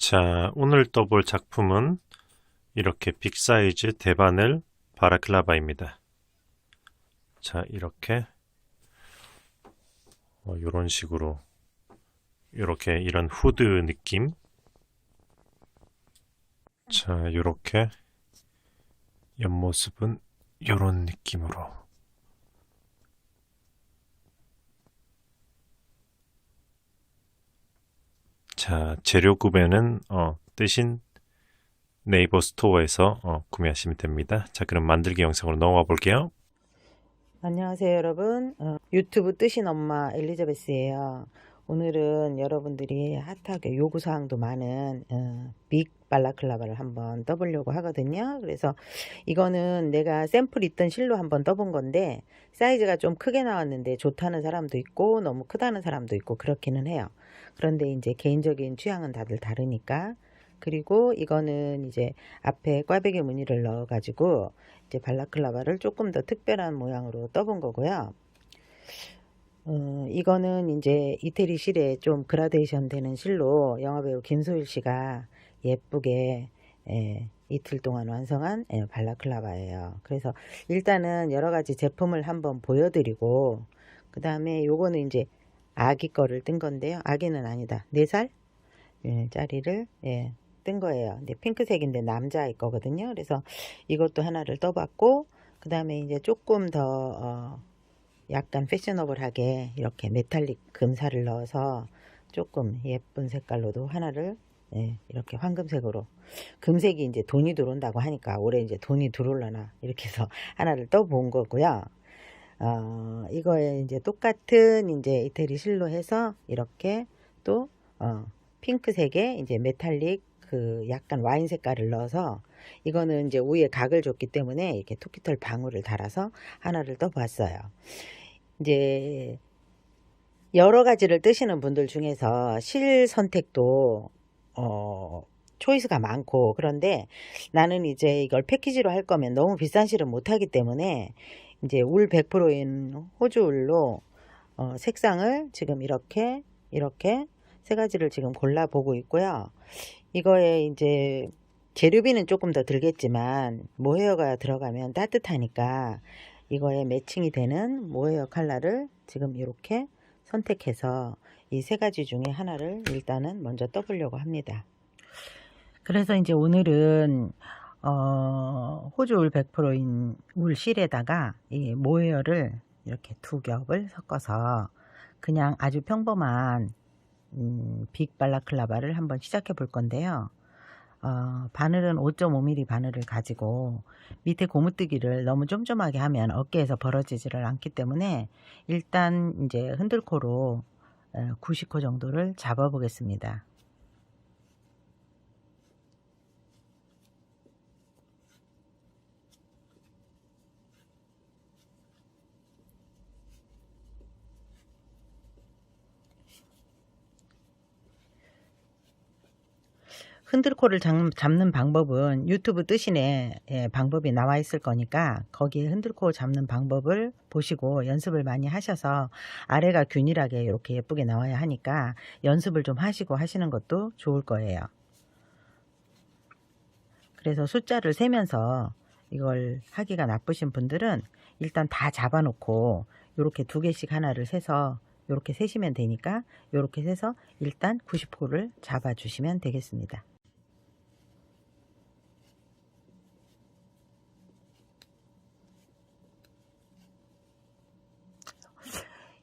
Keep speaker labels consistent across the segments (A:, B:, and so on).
A: 자, 오늘 떠볼 작품은 이렇게 빅사이즈 대바늘 바라클라바입니다. 자, 이렇게 이런 식으로 이렇게 이런 후드 느낌. 자, 이렇게 옆모습은 이런 느낌으로. 자, 재료 구매는 뜨신 네이버 스토어에서 구매하시면 됩니다. 자, 그럼 만들기 영상으로 넘어가 볼게요.
B: 안녕하세요 여러분. 유튜브 뜨신 엄마 엘리자베스예요. 오늘은 여러분들이 핫하게 요구사항도 많은 빅 발라클라바를 한번 떠보려고 하거든요. 그래서 이거는 내가 샘플 있던 실로 한번 떠본 건데 사이즈가 좀 크게 나왔는데 좋다는 사람도 있고 너무 크다는 사람도 있고 그렇기는 해요. 그런데 이제 개인적인 취향은 다들 다르니까. 그리고 이거는 이제 앞에 꽈배기 무늬를 넣어 가지고 이제 발라클라바를 조금 더 특별한 모양으로 떠본 거고요. 이거는 이제 이태리 실에 좀 그라데이션 되는 실로 영화배우 김소일 씨가 예쁘게 이틀 동안 완성한 발라클라바예요. 그래서 일단은 여러 가지 제품을 한번 보여드리고 그 다음에 요거는 이제 아기 거를 뜬 건데요. 아기는 아니다. 4살 짜리를 뜬 거예요. 근데 핑크색인데 남자일 거거든요. 그래서 이것도 하나를 떠봤고 그 다음에 이제 조금 더 약간 패셔너블하게 이렇게 메탈릭 금살을 넣어서 조금 예쁜 색깔로도 하나를 이렇게 황금색으로 금색이 이제 돈이 들어온다고 하니까 올해 이제 돈이 들어올라나 이렇게 해서 하나를 떠본 거고요. 이거에 이제 똑같은 이제 이태리 실로 해서 이렇게 또 핑크색의 이제 메탈릭 그 약간 와인 색깔을 넣어서 이거는 이제 위에 각을 줬기 때문에 이렇게 토끼털 방울을 달아서 하나를 떠봤어요. 이제 여러 가지를 뜨시는 분들 중에서 실 선택도 초이스가 많고 그런데 나는 이제 이걸 패키지로 할 거면 너무 비싼 실은 못하기 때문에 이제 울 100%인 호주 울로 색상을 지금 이렇게 세 가지를 지금 골라보고 있고요. 이거에 이제 재료비는 조금 더 들겠지만 모헤어가 들어가면 따뜻하니까 이거에 매칭이 되는 모헤어 컬러를 지금 이렇게 선택해서 이 세 가지 중에 하나를 일단은 먼저 떠보려고 합니다. 그래서 이제 오늘은 호주 울 100%인 울 실에다가 이 모헤어를 이렇게 2겹을 섞어서 그냥 아주 평범한 빅 발라클라바를 한번 시작해 볼 건데요. 바늘은 5.5mm 바늘을 가지고 밑에 고무뜨기를 너무 쫌쫌하게 하면 어깨에서 벌어지지를 않기 때문에 일단 이제 흔들코로 90호 정도를 잡아 보겠습니다. 흔들코를 잡는 방법은 유튜브 뜨신에 방법이 나와 있을 거니까 거기에 흔들코 잡는 방법을 보시고 연습을 많이 하셔서 아래가 균일하게 이렇게 예쁘게 나와야 하니까 연습을 좀 하시고 하시는 것도 좋을 거예요. 그래서 숫자를 세면서 이걸 하기가 나쁘신 분들은 일단 다 잡아 놓고 이렇게 2개씩 하나를 세서 이렇게 세시면 되니까 이렇게 세서 일단 90호를 잡아 주시면 되겠습니다.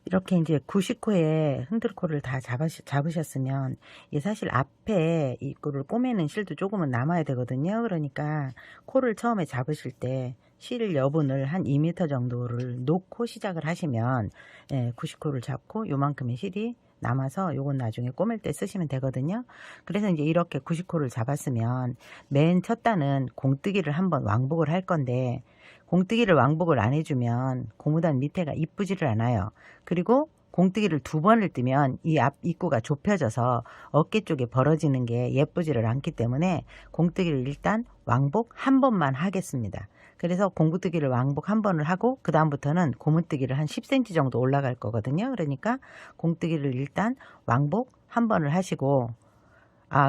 B: 이렇게 이제 90호에 흔들코를 다 잡으셨으면 이게 사실 앞에 이 코를 꼬매는 실도 조금은 남아야 되거든요. 그러니까 코를 처음에 잡으실 때 실 여분을 한 2m 정도를 놓고 시작을 하시면 90호를 잡고 요만큼의 실이 남아서 요건 나중에 꼬맬 때 쓰시면 되거든요. 그래서 이제 이렇게 90호를 잡았으면 맨 첫 단은 공뜨기를 한번 왕복을 할 건데 공뜨기를 왕복을 안 해주면 고무단 밑에가 이쁘지를 않아요. 그리고 공뜨기를 2번을 뜨면 이 앞 입구가 좁혀져서 어깨 쪽에 벌어지는 게 예쁘지를 않기 때문에 공뜨기를 일단 왕복 1번만 하겠습니다. 그래서 공뜨기를 왕복 1번을 하고 그 다음부터는 고무뜨기를 한 10cm 정도 올라갈 거거든요. 그러니까 공뜨기를 일단 왕복 1번을 하시고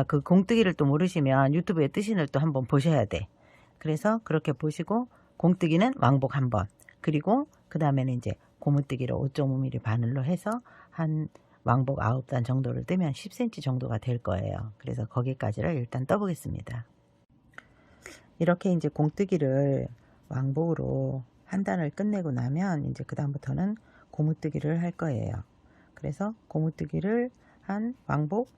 B: 그 공뜨기를 또 모르시면 유튜브에 뜨신을 또 한번 보셔야 돼. 그래서 그렇게 보시고 공뜨기는 왕복 한 번, 그리고 그 다음에는 이제 고무뜨기를 5.5mm 바늘로 해서 한 왕복 9단 정도를 뜨면 10cm 정도가 될 거예요. 그래서 거기까지를 일단 떠보겠습니다. 이렇게 이제 공뜨기를 왕복으로 한 단을 끝내고 나면 이제 그 다음부터는 고무뜨기를 할 거예요. 그래서 고무뜨기를 한 왕복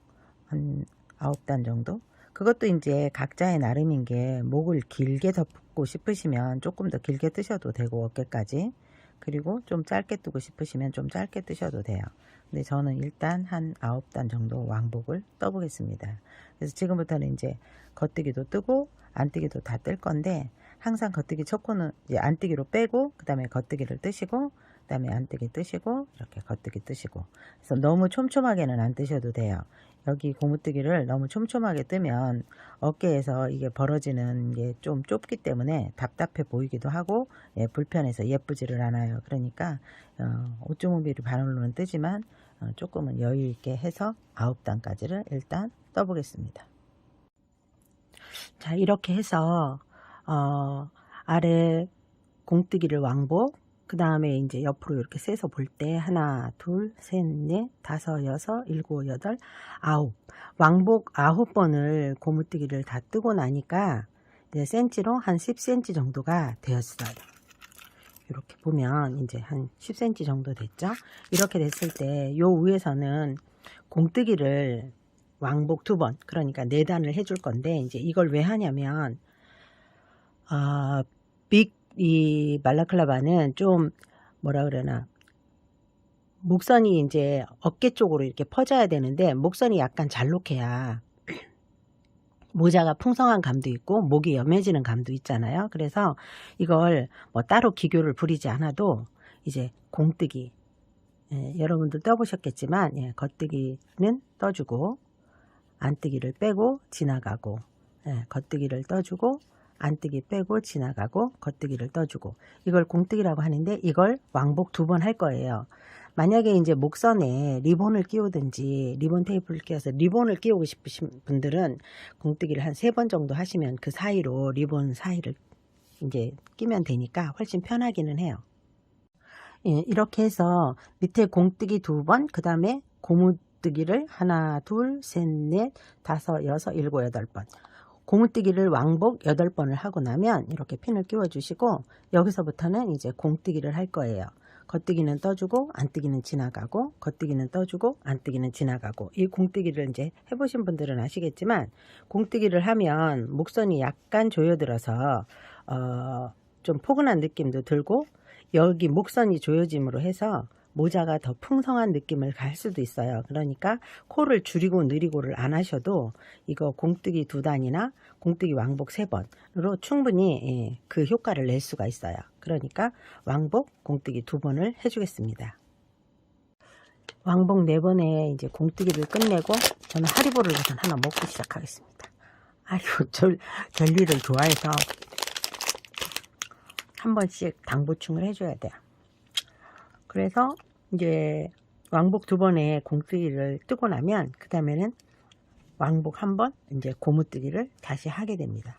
B: 한 9단 정도, 그것도 이제 각자의 나름인 게, 목을 길게 덮고 싶으시면 조금 더 길게 뜨셔도 되고 어깨까지, 그리고 좀 짧게 뜨고 싶으시면 좀 짧게 뜨셔도 돼요. 근데 저는 일단 한 9단 정도 왕복을 떠보겠습니다. 그래서 지금부터는 이제 겉뜨기도 뜨고 안뜨기도 다 뜰 건데, 항상 겉뜨기 첫 코는 이제 안뜨기로 빼고 그 다음에 겉뜨기를 뜨시고 그 다음에 안뜨기 뜨시고 이렇게 겉뜨기 뜨시고, 그래서 너무 촘촘하게는 안 뜨셔도 돼요. 여기 고무뜨기를 너무 촘촘하게 뜨면 어깨에서 이게 벌어지는 게 좀 좁기 때문에 답답해 보이기도 하고, 불편해서 예쁘지를 않아요. 그러니까 5.5mm 바늘로는 뜨지만 조금은 여유 있게 해서 9단까지를 일단 떠보겠습니다. 자, 이렇게 해서 아래 공뜨기를 왕복, 그 다음에 이제 옆으로 이렇게 세서 볼 때 하나, 둘, 셋, 넷, 다섯, 여섯, 일곱, 여덟, 아홉, 왕복 9번을 고무뜨기를 다 뜨고 나니까 이제 센치로 한 10cm 정도가 되었어요. 이렇게 보면 이제 한 10cm 정도 됐죠. 이렇게 됐을 때 요 위에서는 공뜨기를 왕복 2번, 그러니까 4단을 해줄 건데, 이제 이걸 왜 하냐면 이 발라클라바는 좀 뭐라 그러나, 목선이 이제 어깨 쪽으로 이렇게 퍼져야 되는데 목선이 약간 잘록해야 모자가 풍성한 감도 있고 목이 염해지는 감도 있잖아요. 그래서 이걸 뭐 따로 기교를 부리지 않아도 이제 공뜨기, 여러분들 떠보셨겠지만, 겉뜨기는 떠주고 안뜨기를 빼고 지나가고, 겉뜨기를 떠주고 안뜨기 빼고 지나가고, 겉뜨기를 떠주고, 이걸 공뜨기라고 하는데, 이걸 왕복 2번 할 거예요. 만약에 이제 목선에 리본을 끼우든지 리본 테이프를 끼워서 리본을 끼우고 싶으신 분들은 공뜨기를 한 3번 정도 하시면 그 사이로 리본 사이를 이제 끼면 되니까 훨씬 편하기는 해요. 이렇게 해서 밑에 공뜨기 2번, 그 다음에 고무뜨기를 하나, 둘, 셋, 넷, 다섯, 여섯, 일곱, 8번, 고무뜨기를 왕복 8번을 하고 나면 이렇게 핀을 끼워 주시고, 여기서부터는 이제 공뜨기를 할 거예요. 겉뜨기는 떠주고 안뜨기는 지나가고, 겉뜨기는 떠주고 안뜨기는 지나가고. 이 공뜨기를 이제 해보신 분들은 아시겠지만, 공뜨기를 하면 목선이 약간 조여들어서 좀 포근한 느낌도 들고, 여기 목선이 조여짐으로 해서 모자가 더 풍성한 느낌을 갈 수도 있어요. 그러니까 코를 줄이고 느리고를 안 하셔도 이거 공뜨기 2단이나 공뜨기 왕복 3번으로 충분히 그 효과를 낼 수가 있어요. 그러니까 왕복 공뜨기 2번을 해주겠습니다. 왕복 4번에 이제 공뜨기를 끝내고 저는 하리보를 우선 하나 먹고 시작하겠습니다. 아이고, 젤리를 좋아해서 한 번씩 당 보충을 해줘야 돼요. 그래서 이제 왕복 2번에 공뜨기를 뜨고 나면 그 다음에는 왕복 1번 이제 고무뜨기를 다시 하게 됩니다.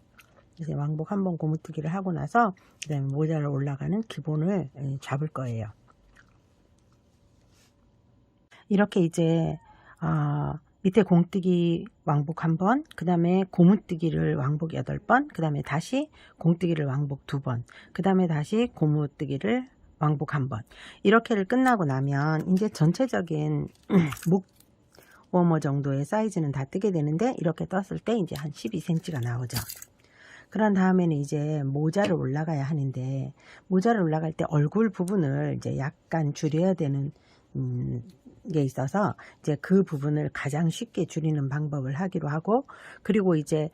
B: 그래서 왕복 1번 고무뜨기를 하고 나서 그 다음에 모자를 올라가는 기본을 잡을 거예요. 이렇게 이제 밑에 공뜨기 왕복 1번, 그 다음에 고무뜨기를 왕복 8번, 그 다음에 다시 공뜨기를 왕복 2번, 그 다음에 다시 고무뜨기를 왕복 1번, 이렇게를 끝나고 나면 이제 전체적인 목 워머 정도의 사이즈는 다 뜨게 되는데, 이렇게 떴을 때 이제 한 12cm가 나오죠. 그런 다음에는 이제 모자를 올라가야 하는데, 모자를 올라갈 때 얼굴 부분을 이제 약간 줄여야 되는 게 있어서 이제 그 부분을 가장 쉽게 줄이는 방법을 하기로 하고, 그리고 이제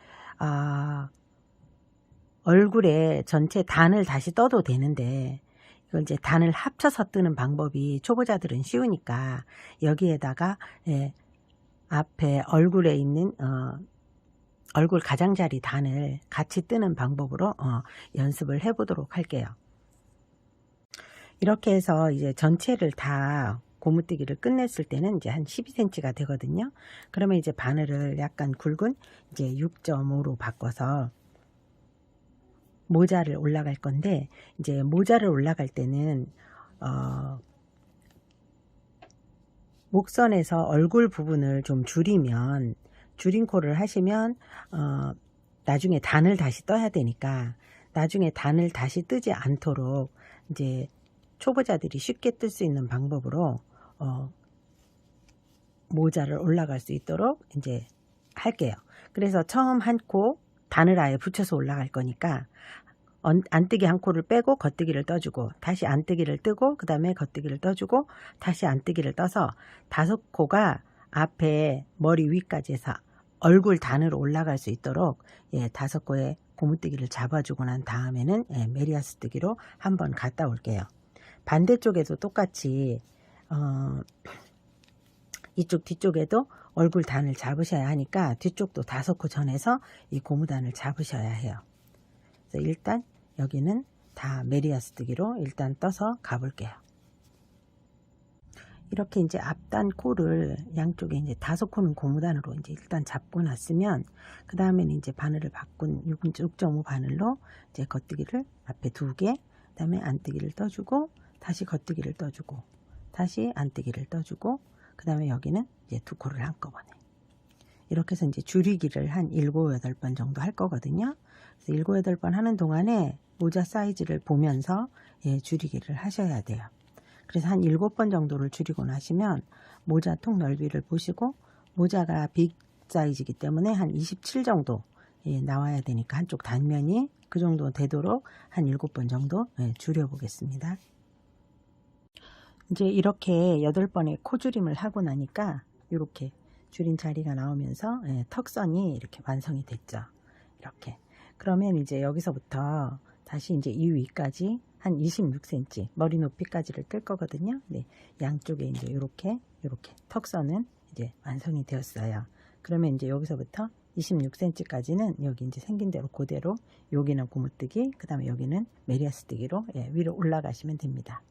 B: 얼굴에 전체 단을 다시 떠도 되는데, 이걸 이제 단을 합쳐서 뜨는 방법이 초보자들은 쉬우니까 여기에다가 앞에 얼굴에 있는 얼굴 가장자리 단을 같이 뜨는 방법으로 연습을 해 보도록 할게요. 이렇게 해서 이제 전체를 다 고무뜨기를 끝냈을 때는 이제 한 12cm가 되거든요. 그러면 이제 바늘을 약간 굵은 이제 6.5로 바꿔서 모자를 올라갈 건데, 이제 모자를 올라갈 때는 목선에서 얼굴 부분을 좀 줄이면, 줄인 코를 하시면 나중에 단을 다시 떠야 되니까, 나중에 단을 다시 뜨지 않도록 이제 초보자들이 쉽게 뜰 수 있는 방법으로 모자를 올라갈 수 있도록 이제 할게요. 그래서 처음 한 코 단을 아예 붙여서 올라갈 거니까 안뜨기 한 코를 빼고 겉뜨기를 떠주고, 다시 안뜨기를 뜨고, 그 다음에 겉뜨기를 떠주고, 다시 안뜨기를 떠서 5코가 앞에 머리 위까지 해서 얼굴 단으로 올라갈 수 있도록 5코의 고무뜨기를 잡아주고 난 다음에는 메리아스 뜨기로 한번 갔다 올게요. 반대쪽에도 똑같이 이쪽 뒤쪽에도 얼굴 단을 잡으셔야 하니까 뒤쪽도 5코 전에서 이 고무단을 잡으셔야 해요. 그래서 일단 여기는 다 메리아스 뜨기로 일단 떠서 가볼게요. 이렇게 이제 앞단 코를 양쪽에 이제 5코는 고무단으로 이제 일단 잡고 났으면, 그 다음에는 이제 바늘을 바꾼 6.5 바늘로 이제 겉뜨기를 앞에 2개, 그 다음에 안뜨기를 떠주고, 다시 겉뜨기를 떠주고, 다시 안뜨기를 떠주고, 그 다음에 여기는 이제 2코를 한꺼번에. 이렇게 해서 이제 줄이기를 한 7, 8번 정도 할 거거든요. 그래서 7, 8번 하는 동안에 모자 사이즈를 보면서 줄이기를 하셔야 돼요. 그래서 한 7번 정도를 줄이고 나시면 모자 통 넓이를 보시고, 모자가 빅 사이즈이기 때문에 한 27 정도 나와야 되니까 한쪽 단면이 그 정도 되도록 한 7번 정도 줄여 보겠습니다. 이제 이렇게 8번의 코줄임을 하고 나니까 이렇게 줄인 자리가 나오면서 턱선이 이렇게 완성이 됐죠. 이렇게. 그러면 이제 여기서부터 다시 이제 이 위까지 한 26cm 머리 높이까지를 뜰 거거든요. 네, 양쪽에 이제 이렇게 턱선은 이제 완성이 되었어요. 그러면 이제 여기서부터 26cm까지는 여기 이제 생긴 대로 그대로, 여기는 고무뜨기, 그 다음에 여기는 메리아스 뜨기로 위로 올라가시면 됩니다.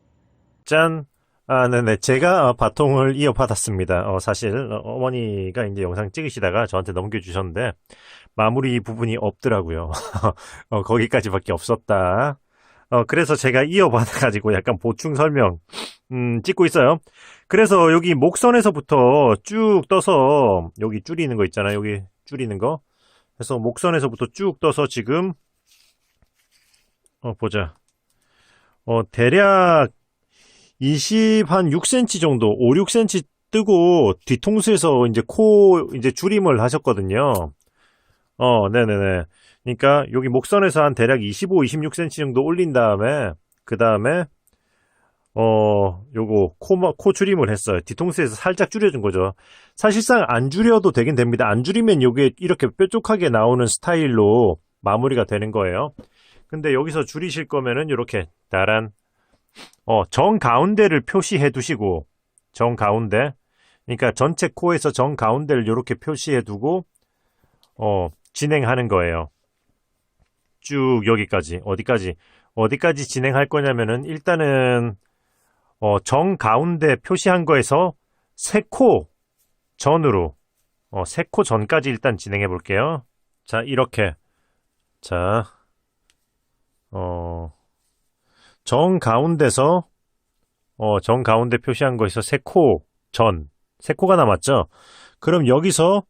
A: 짠! 아, 네네. 제가 바통을 이어받았습니다. 사실 어머니가 이제 영상 찍으시다가 저한테 넘겨주셨는데 마무리 부분이 없더라고요. 거기까지밖에 없었다. 그래서 제가 이어받아가지고 약간 보충 설명 찍고 있어요. 그래서 여기 목선에서부터 쭉 떠서 여기 줄이는 거 있잖아요. 여기 줄이는 거. 그래서 목선에서부터 쭉 떠서 지금 보자. 대략 20한 6cm 정도, 5, 6cm 뜨고 뒤통수에서 이제 코 이제 줄임을 하셨거든요. 네네네. 그러니까 여기 목선에서 한 대략 25, 26cm 정도 올린 다음에, 그 다음에 요거 코 줄임을 했어요. 뒤통수에서 살짝 줄여준 거죠. 사실상 안 줄여도 되긴 됩니다. 안 줄이면 요게 이렇게 뾰족하게 나오는 스타일로 마무리가 되는 거예요. 근데 여기서 줄이실 거면은 이렇게 다란 정 가운데를 표시해 두시고, 정 가운데, 그러니까 전체 코에서 정 가운데를 이렇게 표시해 두고 진행하는 거예요. 쭉 여기까지. 어디까지 진행할 거냐면은 일단은 정 가운데 표시한 거에서 3코 전으로 3코 전까지 일단 진행해 볼게요. 자, 이렇게. 자, 정 가운데서 정 가운데 표시한 거에서 3코 전, 3코가 남았죠. 그럼 여기서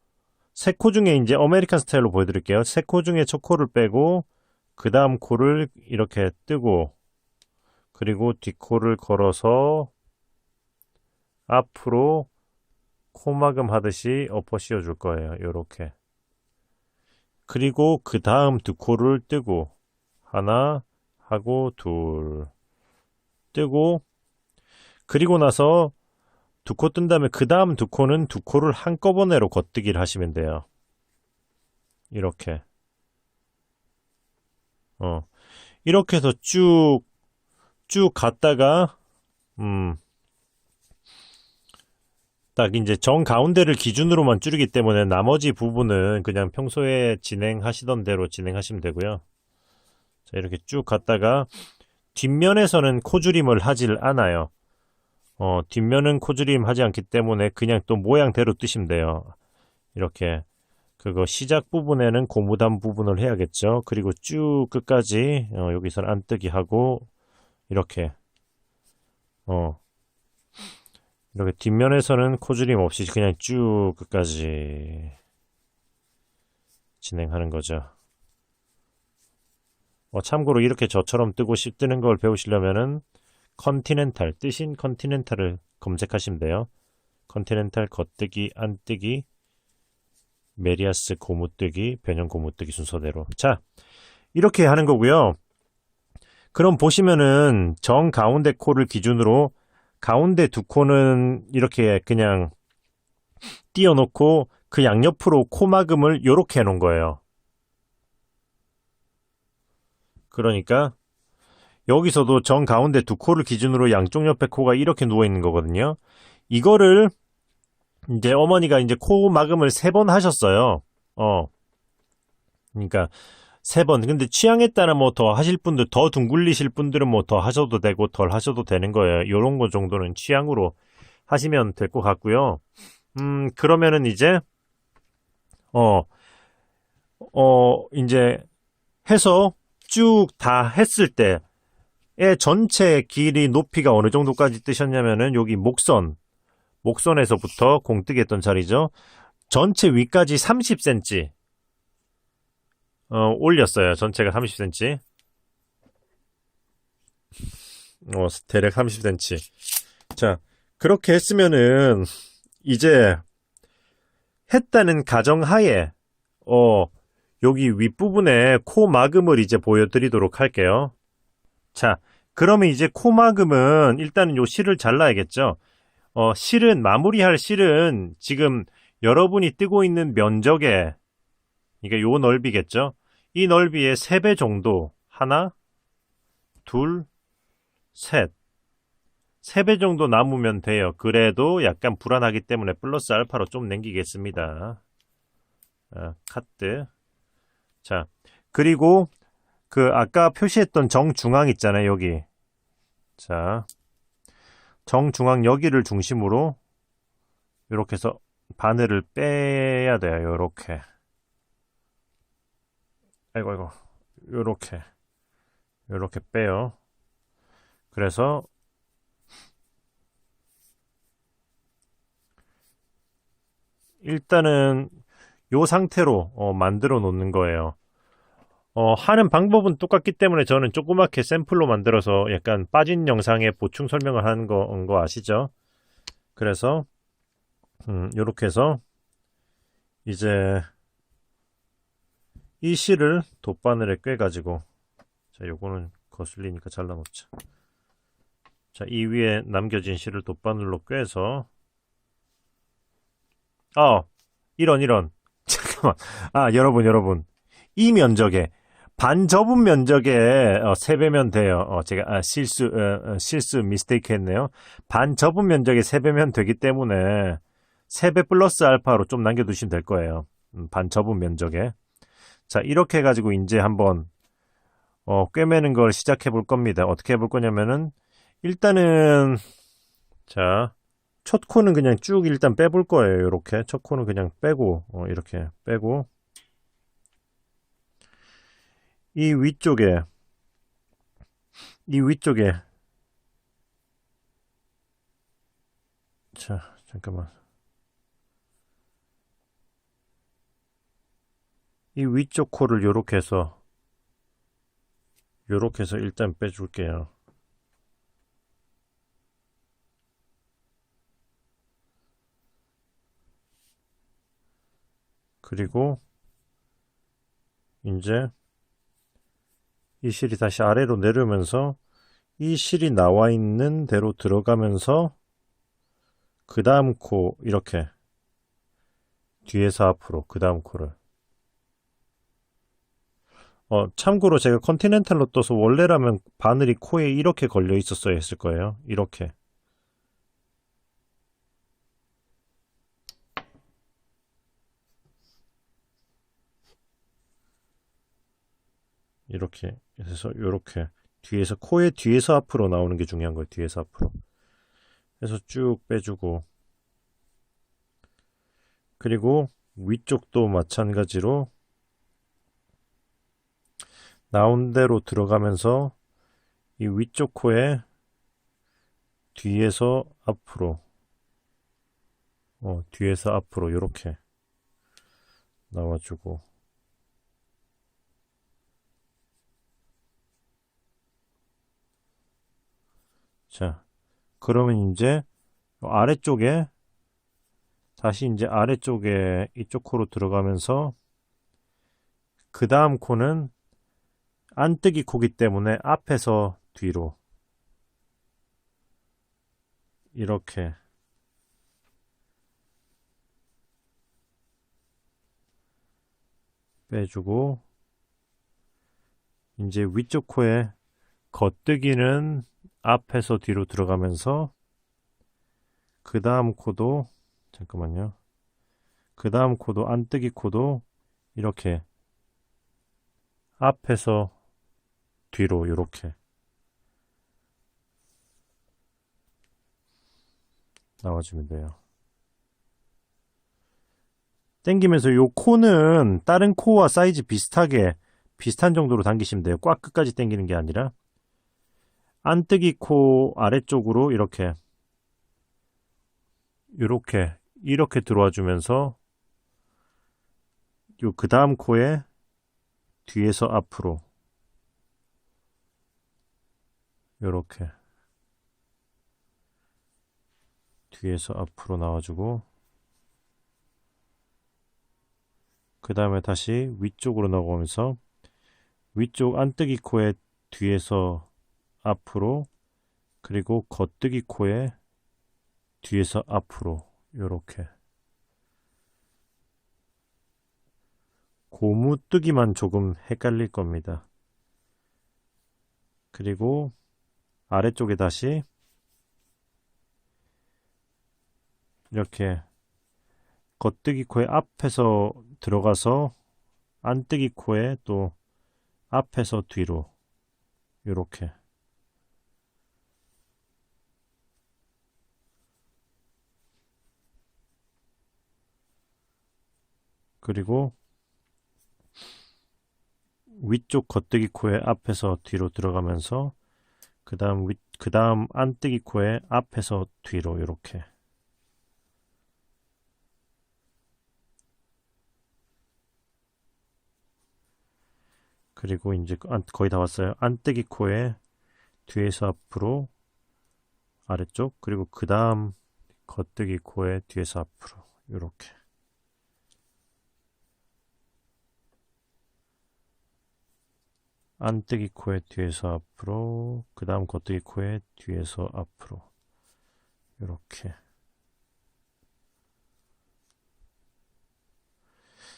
A: 3코 중에 이제 아메리칸 스타일로 보여드릴게요. 3코 중에 첫 코를 빼고 그 다음 코를 이렇게 뜨고, 그리고 뒷코를 걸어서 앞으로 코막음 하듯이 엎어 씌워 줄 거예요. 요렇게. 그리고 그 다음 2코를 뜨고, 하나 하고 둘 뜨고, 그리고 나서 2코 뜬 다음에 그 다음 2코는 2코를 한꺼번에로 겉뜨기를 하시면 돼요. 이렇게. 이렇게 해서 쭉 갔다가 딱 이제 정 가운데를 기준으로만 줄이기 때문에 나머지 부분은 그냥 평소에 진행하시던 대로 진행하시면 되고요. 자, 이렇게 쭉 갔다가 뒷면에서는 코줄임을 하질 않아요. 뒷면은 코줄임 하지 않기 때문에 그냥 또 모양대로 뜨시면 돼요. 이렇게 그거 시작 부분에는 고무단 부분을 해야겠죠. 그리고 쭉 끝까지 여기서는 안뜨기 하고 이렇게 어 이렇게 뒷면에서는 코줄임 없이 그냥 쭉 끝까지 진행하는 거죠. 참고로 이렇게 저처럼 뜨는 걸 배우시려면은 컨티넨탈 뜨신 컨티넨탈을 검색하시면 돼요. 컨티넨탈 겉뜨기 안뜨기 메리아스 고무뜨기 변형 고무뜨기 순서대로. 자, 이렇게 하는 거고요. 그럼 보시면은 정 가운데 코를 기준으로 가운데 두 코는 이렇게 그냥 띄워놓고 그 양옆으로 코막음을 이렇게 해놓은 거예요. 그러니까 여기서도 정 가운데 두 코를 기준으로 양쪽 옆에 코가 이렇게 누워 있는 거거든요. 이거를 이제 어머니가 이제 코 막음을 3번 하셨어요. 그러니까 3번. 근데 취향에 따라 뭐 더 하실 분들, 더 둥글리실 분들은 뭐 더 하셔도 되고 덜 하셔도 되는 거예요. 요런 거 정도는 취향으로 하시면 될 것 같고요. 그러면은 이제 이제 해서 쭉 다 했을 때의 전체 길이 높이가 어느 정도까지 뜨셨냐면은 여기 목선에서부터 공뜨기 했던 자리죠. 전체 위까지 30cm 올렸어요. 전체가 30cm. 대략 30cm. 자, 그렇게 했으면은 이제 했다는 가정하에 여기 윗부분에 코 막음을 이제 보여드리도록 할게요. 자, 그러면 이제 코 막음은 일단은 요 실을 잘라야겠죠. 마무리할 실은 지금 여러분이 뜨고 있는 면적에, 그러니까 요 넓이겠죠. 이 넓이의 3배 정도, 하나, 둘, 셋. 3배 정도 남으면 돼요. 그래도 약간 불안하기 때문에 플러스 알파로 좀 남기겠습니다. 카트. 자, 그리고 그 아까 표시했던 정중앙 있잖아요. 여기. 자, 정중앙 여기를 중심으로 이렇게 해서 바늘을 빼야 돼요. 요렇게. 아이고. 요렇게 빼요. 그래서 일단은 요 상태로 만들어 놓는 거예요. 하는 방법은 똑같기 때문에 저는 조그맣게 샘플로 만들어서 약간 빠진 영상에 보충 설명을 하는 거 아시죠? 그래서 요렇게 해서 이제 이 실을 돗바늘에 꿰가지고, 자, 요거는 거슬리니까 잘라놓자. 자, 이 위에 남겨진 실을 돗바늘로 꿰서, 이런. 잠깐만. 여러분. 이 면적에, 반 접은 면적에 3배면 돼요. 제가 실수 미스테이크 했네요. 반 접은 면적에 3배면 되기 때문에 3배 플러스 알파로 좀 남겨두시면 될 거예요. 반 접은 면적에. 자, 이렇게 해가지고 이제 한번 꿰매는 걸 시작해 볼 겁니다. 어떻게 해볼 거냐면은 일단은 자, 첫 코는 그냥 쭉 일단 빼볼 거예요. 이렇게 첫 코는 그냥 빼고 이렇게 빼고 이 위쪽에 자, 잠깐만. 이 위쪽 코를 요렇게 해서 일단 빼줄게요. 그리고 이제 이 실이 다시 아래로 내려오면서 이 실이 나와 있는 대로 들어가면서 그 다음 코 이렇게 뒤에서 앞으로 그 다음 코를 참고로 제가 컨티넨탈로 떠서 원래라면 바늘이 코에 이렇게 걸려 있었어야 했을 거예요. 이렇게 해서 요렇게 뒤에서 코의 뒤에서 앞으로 나오는 게 중요한 거예요. 뒤에서 앞으로. 해서 쭉 빼주고, 그리고 위쪽도 마찬가지로 나온 대로 들어가면서 이 위쪽 코에 뒤에서 앞으로, 뒤에서 앞으로 이렇게 나와주고, 자, 그러면 이제 아래쪽에 다시 이제 아래쪽에 이쪽 코로 들어가면서 그 다음 코는 안뜨기 코기 때문에 앞에서 뒤로 이렇게 빼주고, 이제 위쪽 코에 겉뜨기는 앞에서 뒤로 들어가면서 그 다음 코도, 잠깐만요, 그 다음 코도 안뜨기 코도 이렇게 앞에서 뒤로 이렇게 나와주면 돼요. 당기면서 요 코는 다른 코와 사이즈 비슷하게 비슷한 정도로 당기시면 돼요. 꽉 끝까지 당기는 게 아니라 안뜨기 코 아래쪽으로 이렇게 들어와 주면서 요 그 다음 코에 뒤에서 앞으로 요렇게 뒤에서 앞으로 나와주고, 그 다음에 다시 위쪽으로 나오면서 위쪽 안뜨기 코에 뒤에서 앞으로, 그리고 겉뜨기 코에 뒤에서 앞으로 요렇게 고무뜨기만 조금 헷갈릴 겁니다. 그리고 아래쪽에 다시 이렇게 겉뜨기 코에 앞에서 들어가서 안뜨기 코에 또 앞에서 뒤로 요렇게, 그리고 위쪽 겉뜨기 코에 앞에서 뒤로 들어가면서 그 다음 안뜨기 코에 앞에서 뒤로 요렇게, 그리고 이제 거의 다 왔어요. 안뜨기 코에 뒤에서 앞으로 아래쪽, 그리고 그 다음 겉뜨기 코에 뒤에서 앞으로 요렇게, 안뜨기 코에 뒤에서 앞으로, 그 다음 겉뜨기 코에 뒤에서 앞으로 요렇게.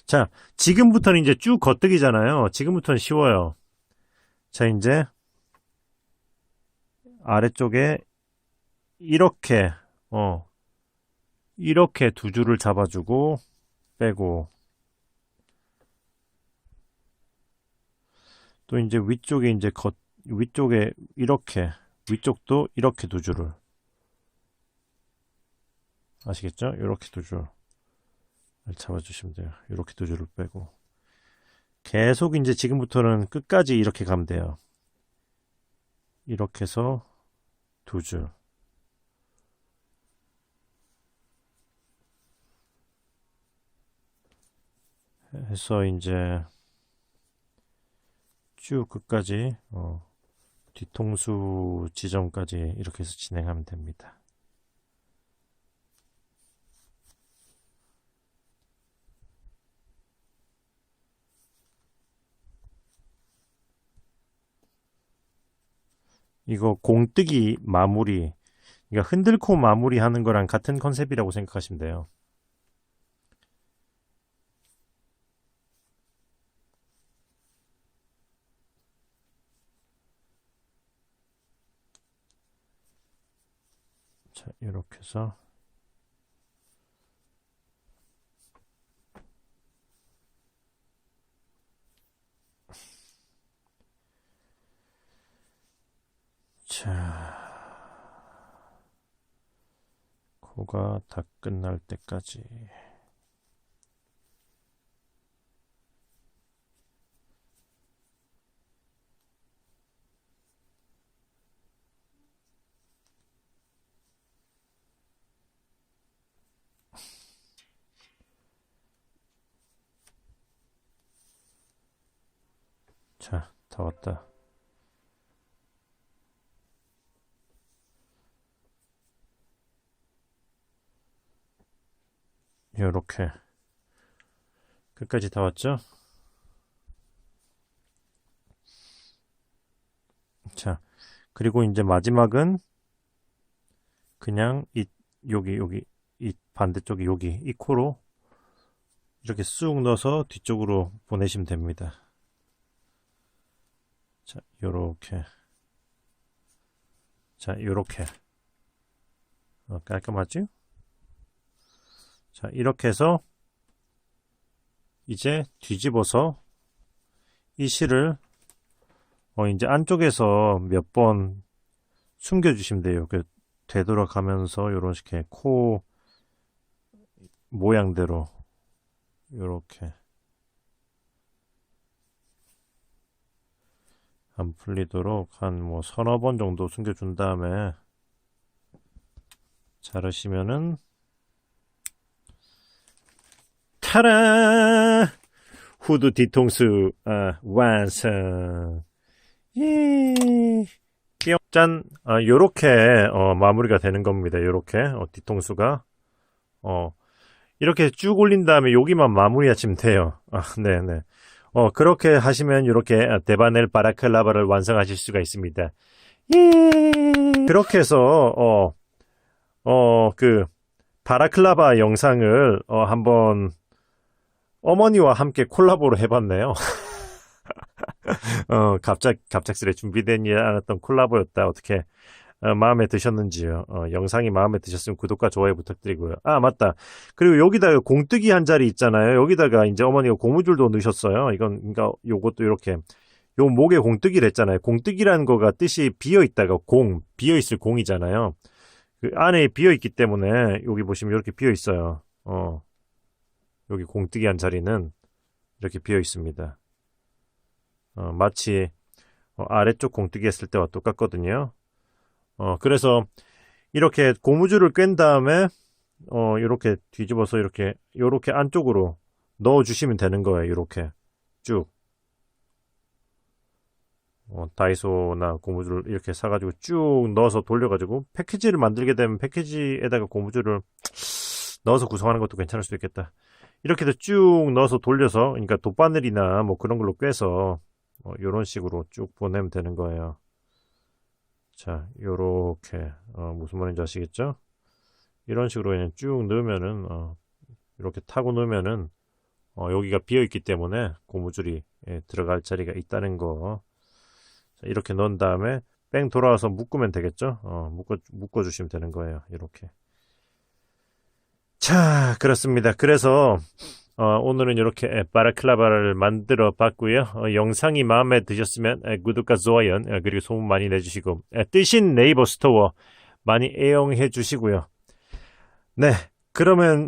A: 자, 지금부터는 이제 쭉 겉뜨기잖아요. 지금부터는 쉬워요. 자, 이제 아래쪽에 이렇게 어 이렇게 두 줄을 잡아주고 빼고, 또 이제 위쪽에 이제 위쪽에 이렇게, 위쪽도 이렇게 두 줄을, 아시겠죠? 이렇게 두 줄 잡아주시면 돼요. 이렇게 두 줄을 빼고 계속 이제 지금부터는 끝까지 이렇게 가면 돼요. 이렇게 해서 두 줄 해서 이제 쭉 끝까지 뒤통수 지점까지 이렇게 해서 진행하면 됩니다. 이거 공뜨기 마무리, 그러니까 흔들코 마무리 하는 거랑 같은 컨셉이라고 생각하시면 돼요. 자, 이렇게 해서 자, 코가 다 끝날 때까지. 자, 다 왔다. 요렇게 끝까지 다 왔죠? 자, 그리고 이제 마지막은 그냥 여기 이 반대쪽이 여기 이 코로 이렇게 쑥 넣어서 뒤쪽으로 보내시면 됩니다. 자, 요렇게. 자, 요렇게. 깔끔하죠? 자, 이렇게 해서 이제 뒤집어서 이 실을 이제 안쪽에서 몇 번 숨겨주시면 돼요. 되돌아가면서 요런 식의 코 모양대로 요렇게 안 풀리도록 한 뭐 서너 번 정도 숨겨준 다음에 자르시면은 타라! 후드 뒤통수 완성. 예. 뿅. 짠. 요렇게 마무리가 되는 겁니다. 요렇게 뒤통수가 이렇게 쭉 올린 다음에 여기만 마무리하시면 돼요. 네네. 그렇게 하시면 이렇게 데바넬 바라클라바를 완성하실 수가 있습니다. 예. 그렇게 해서 그 바라클라바 영상을 한번 어머니와 함께 콜라보로 해봤네요. 갑작스레 준비되지 않았던 콜라보였다. 어떻게 마음에 드셨는지요? 영상이 마음에 드셨으면 구독과 좋아요 부탁드리고요. 맞다. 그리고 여기다가 공뜨기 한 자리 있잖아요. 여기다가 이제 어머니가 고무줄도 넣으셨어요. 이건 그러니까 요것도 이렇게 요 목에 공뜨기를 했잖아요. 공뜨기라는 거가 뜻이 비어 있다가 비어 있을 공이잖아요. 그 안에 비어 있기 때문에 여기 보시면 이렇게 비어 있어요. 여기 공뜨기 한 자리는 이렇게 비어 있습니다. 마치 아래쪽 공뜨기 했을 때와 똑같거든요. 그래서 이렇게 고무줄을 꿰은 다음에 이렇게 뒤집어서 이렇게 안쪽으로 넣어 주시면 되는 거예요. 이렇게 쭉 다이소나 고무줄을 이렇게 사가지고 쭉 넣어서 돌려가지고 패키지를 만들게 되면 패키지에다가 고무줄을 넣어서 구성하는 것도 괜찮을 수도 있겠다. 이렇게 해서 쭉 넣어서 돌려서 그러니까 돗바늘이나 뭐 그런 걸로 꿰서 이런 식으로 쭉 보내면 되는 거예요. 자, 요렇게 무슨 말인지 아시겠죠? 이런 식으로 그냥 쭉 넣으면은 이렇게 타고 넣으면은 여기가 비어 있기 때문에 고무줄이 들어갈 자리가 있다는 거. 자, 이렇게 넣은 다음에 뺑 돌아와서 묶으면 되겠죠? 묶어 주시면 되는 거예요. 이렇게. 자, 그렇습니다. 그래서 오늘은 이렇게 바라클라바를 만들어 봤고요. 영상이 마음에 드셨으면 구독과 좋아요 그리고 소문 많이 내주시고 뜨신 네이버 스토어 많이 애용해 주시고요. 네, 그러면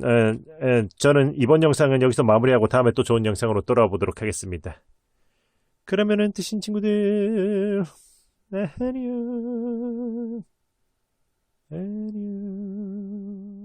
A: 저는 이번 영상은 여기서 마무리하고 다음에 또 좋은 영상으로 돌아와 보도록 하겠습니다. 그러면은 뜨신 친구들 안녕. 안녕.